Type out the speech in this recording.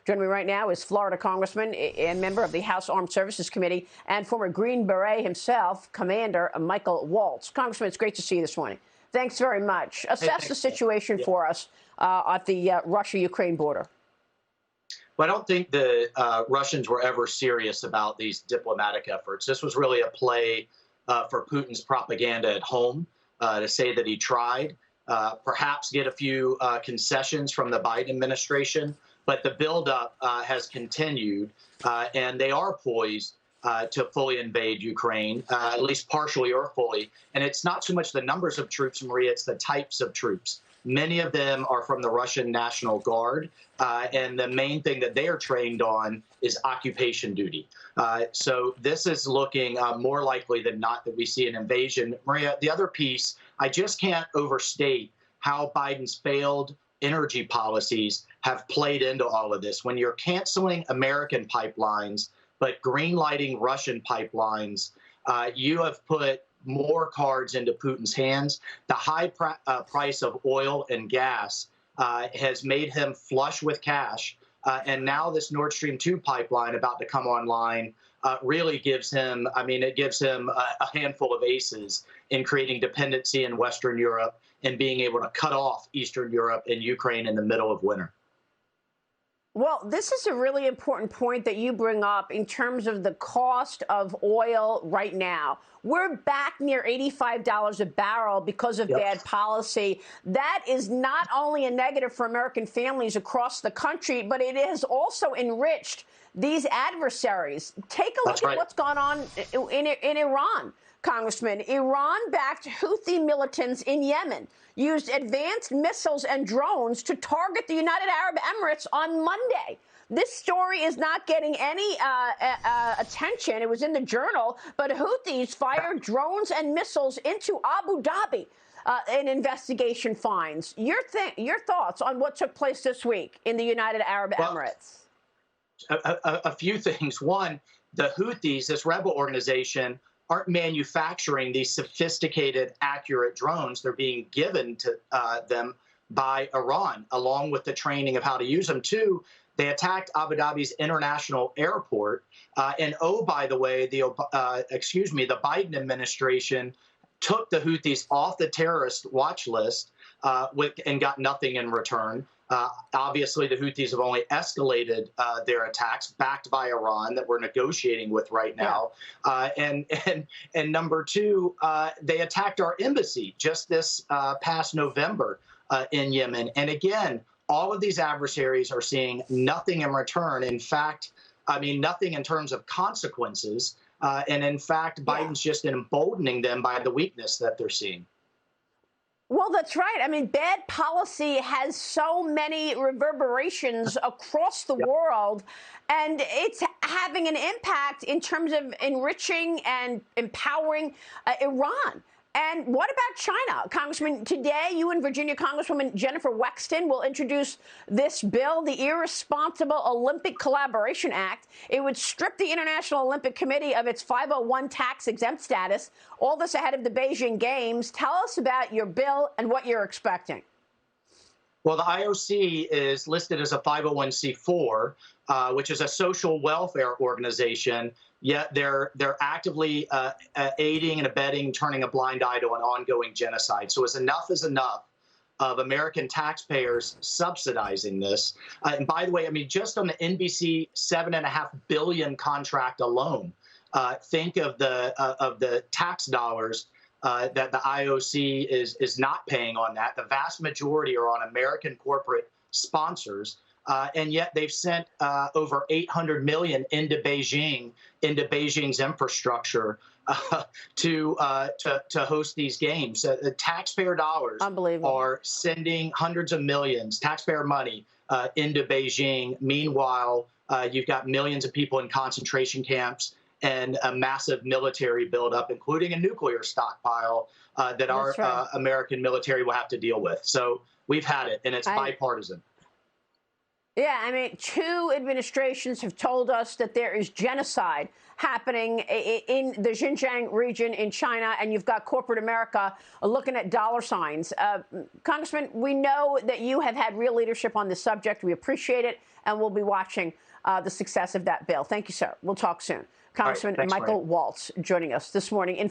Joining me right now is Florida Congressman and member of the House Armed Services Committee and former Green Beret himself, Commander Michael Waltz. Congressman, it's great to see you this morning. Thanks very much. Assess the situation for us at the Russia-Ukraine border. Well, I don't think the Russians were ever serious about these diplomatic efforts. This was really a play for Putin's propaganda at home to say that he tried, perhaps get a few concessions from the Biden administration. But the buildup has continued, and they are poised to fully invade Ukraine, at least partially or fully. And it's not so much the numbers of troops, Maria, it's the types of troops. Many of them are from the Russian National Guard, and the main thing that they are trained on is occupation duty. So this is looking more likely than not that we see an invasion. Maria, the other piece, I just can't overstate how Biden's failed energy policies have played into all of this. When you're canceling American pipelines, but greenlighting Russian pipelines, you have put more cards into Putin's hands. The high price of oil and gas has made him flush with cash. And now this Nord Stream 2 pipeline about to come online really gives him, it gives him a handful of aces in creating dependency in Western Europe and being able to cut off Eastern Europe and Ukraine in the middle of winter. Well, this is a really important point that you bring up in terms of the cost of oil right now. We're back near $85 a barrel because of bad policy. That is not only a negative for American families across the country, but it has also enriched these adversaries. Take a look at what's gone on in Iran, Congressman. Iran-backed Houthi militants in Yemen used advanced missiles and drones to target the United Arab Emirates on Monday. This story is not getting any attention. It was in the Journal, but Houthis fired drones and missiles into Abu Dhabi. An investigation finds. Your thoughts on what took place this week in the United Arab Emirates? A few things. One, the Houthis, this rebel organization, aren't manufacturing these sophisticated, accurate drones. They're being given to them by Iran, along with the training of how to use them. Two, they attacked Abu Dhabi's international airport. And oh, by the way, the Biden administration took the Houthis off the terrorist watch list and got nothing in return. Obviously, the Houthis have only escalated their attacks, backed by Iran, that we're negotiating with right now. And number two, they attacked our embassy just this past November in Yemen. And again, all of these adversaries are seeing nothing in return. In fact, nothing in terms of consequences. And in fact, Biden's just emboldening them by the weakness that they're seeing. Well, that's right. Bad policy has so many reverberations across the world, and it's having an impact in terms of enriching and empowering Iran. And what about China? Congressman, today you and Virginia Congresswoman Jennifer Wexton will introduce this bill, the Irresponsible Olympic Collaboration Act. It would strip the International Olympic Committee of its 501 tax-exempt status. All this ahead of the Beijing Games. Tell us about your bill and what you're expecting. Well, the IOC is listed as a 501c4, which is a social welfare organization, yet they're actively aiding and abetting, turning a blind eye to an ongoing genocide. So as enough is enough of American taxpayers subsidizing this. And by the way, just on the NBC $7.5 billion contract alone, think of the tax dollars that the IOC is not paying on that. The vast majority are on American corporate sponsors, and yet they've sent over $800 million into Beijing's infrastructure to host these games. The taxpayer dollars are sending hundreds of millions, taxpayer money, into Beijing. Meanwhile, you've got millions of people in concentration camps and a massive military buildup, including a nuclear stockpile that our American military will have to deal with. So we've had it, and it's bipartisan. Yeah, I mean, 2 administrations have told us that there is genocide happening in the Xinjiang region in China, and you've got corporate America looking at dollar signs. Congressman, we know that you have had real leadership on this subject. We appreciate it, and we'll be watching the success of that bill. Thank you, sir. We'll talk soon. Congressman Thanks, Michael Maria. Waltz joining us this morning in